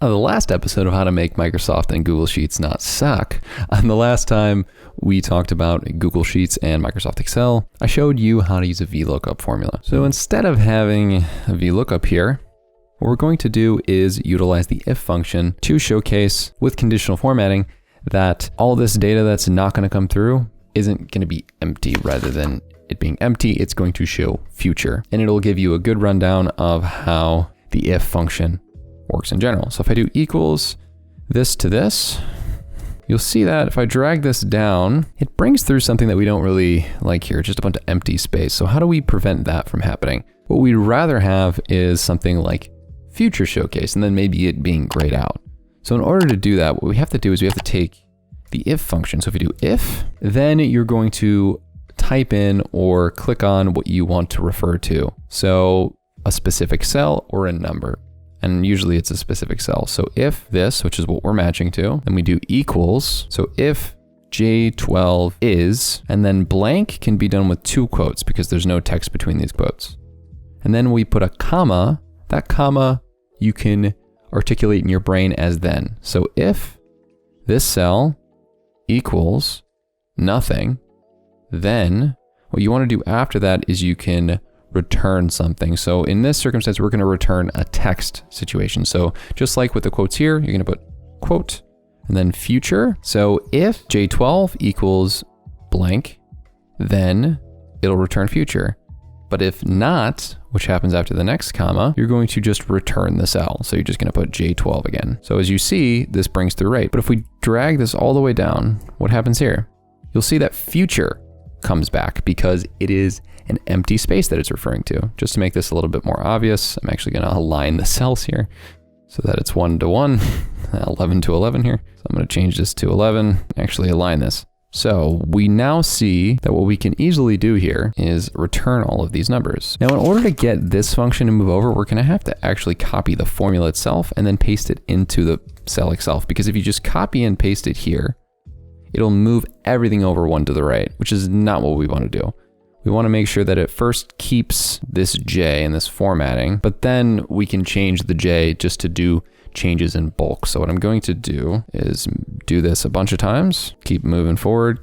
On the last episode of how to make Microsoft and Google Sheets not suck, on the last time we talked about Google Sheets and Microsoft Excel, I showed you how to use a VLOOKUP formula. So instead of having a VLOOKUP here, what we're going to do is utilize the if function to showcase with conditional formatting that all this data that's not going to come through isn't going to be empty. Rather than it being empty, it's going to show future. And it'll give you a good rundown of how the if function works in general. So if I do equals this to this, you'll see that if I drag this down, it brings through something that we don't really like here, just a bunch of empty space. So how do we prevent that from happening? What we'd rather have is something like future showcase, and then maybe it being grayed out. So in order to do that, what we have to do is we have to take the if function. So if we do if, then you're going to type in or click on what you want to refer to. So a specific cell or a number. And usually it's a specific cell. So if this, which is what we're matching to, then we do equals. So if J12 is, and then blank can be done with 2 quotes because there's no text between these quotes. And then we put a comma. That comma you can articulate in your brain as then. So if this cell equals nothing, then what you want to do after that is you can return something. So in this circumstance, we're going to return a text situation. So just like with the quotes here, you're going to put quote and then future. So if J12 equals blank, then it'll return future. But if not, which happens after the next comma, you're going to just return the cell. So you're just going to put J12 again. So as you see, this brings through right. But if we drag this all the way down, what happens here? You'll see that future comes back because it is an empty space that it's referring to. Just to make this a little bit more obvious, I'm actually going to align the cells here so that it's 1 to 1, 11 to 11 here. So I'm going to change this to 11, actually align this. So we now see that what we can easily do here is return all of these numbers. Now, in order to get this function to move over, we're going to have to actually copy the formula itself and then paste it into the cell itself. Because if you just copy and paste it here, it'll move everything over 1 to the right, which is not what we want to do. We want to make sure that it first keeps this J in this formatting, but then we can change the J just to do changes in bulk. So what I'm going to do is do this a bunch of times, keep moving forward,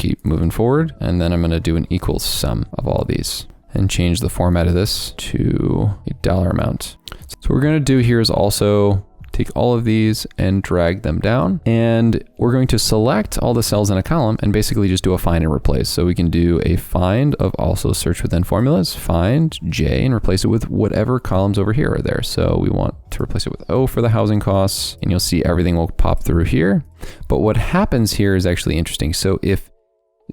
and then I'm going to do an equals sum of all these and change the format of this to a dollar amount. So what we're going to do here is also take all of these and drag them down, and we're going to select all the cells in a column and basically just do a find and replace. So we can do a find of also search within formulas, find J, and replace it with whatever columns over here are there. So we want to replace it with O for the housing costs, and you'll see everything will pop through here. But what happens here is actually interesting. So if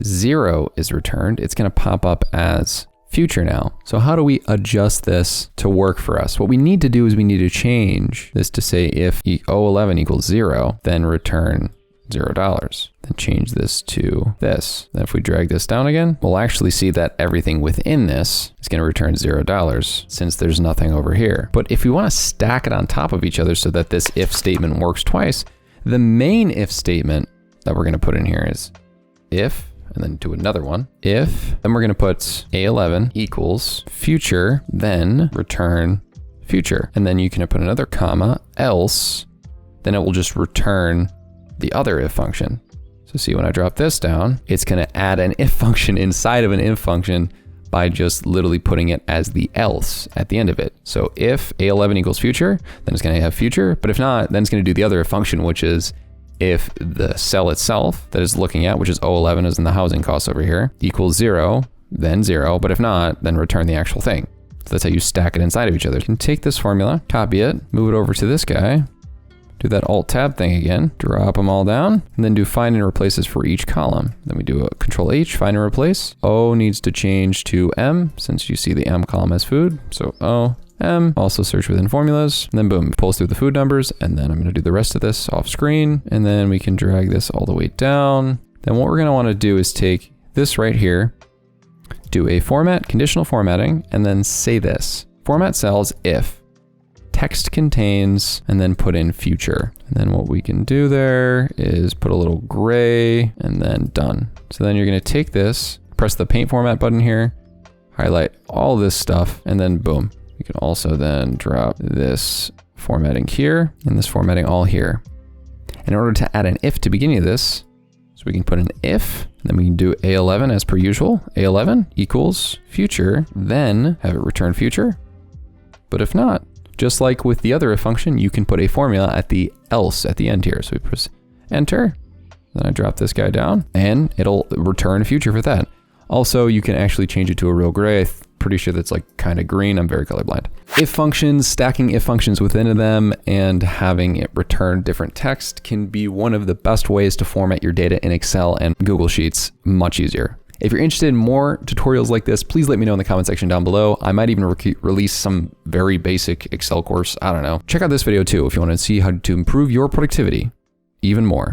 0 is returned, it's going to pop up as future now. So how do we adjust this to work for us? What we need to do is we need to change this to say if O11 equals 0, then return $0. Then change this to this. Then if we drag this down again, we'll actually see that everything within this is going to return $0 since there's nothing over here. But if we want to stack it on top of each other so that this if statement works twice, the main if statement that we're going to put in here is if, and then do another one. If, then we're going to put A11 equals future, then return future. And then you can put another comma, else, then it will just return the other if function. So see, when I drop this down, it's going to add an if function inside of an if function by just literally putting it as the else at the end of it. So if A11 equals future, then it's going to have future. But if not, then it's going to do the other if function, which is if the cell itself that is looking at, which is O11 is in the housing costs over here, equals 0, then 0. But if not, then return the actual thing. So that's how you stack it inside of each other. You can take this formula, copy it, move it over to this guy, do that Alt Tab thing again, drop them all down, and then do find and replaces for each column. Then we do a Control H, find and replace. O needs to change to M since you see the M column as food. So O, M, also search within formulas, and then boom, pulls through the food numbers, and then I'm going to do the rest of this off screen, and then we can drag this all the way down. Then what we're going to want to do is take this right here, do a format, conditional formatting, and then say this. Format cells if text contains, and then put in future. And then what we can do there is put a little gray, and then done. So then you're going to take this, press the paint format button here, highlight all this stuff, and then boom. You can also then drop this formatting here, and this formatting all here. In order to add an if to beginning of this, so we can put an if, and then we can do A11 as per usual. A11 equals future, then have it return future. But if not, just like with the other if function, you can put a formula at the else at the end here. So we press enter, then I drop this guy down, and it'll return future for that. Also, you can actually change it to a real gray. I'm pretty sure that's like kind of green. I'm very colorblind. If functions, stacking if functions within them, and having it return different text can be one of the best ways to format your data in Excel and Google Sheets much easier. If you're interested in more tutorials like this, please let me know in the comment section down below. I might even release some very basic Excel course. I don't know. Check out this video too if you want to see how to improve your productivity even more.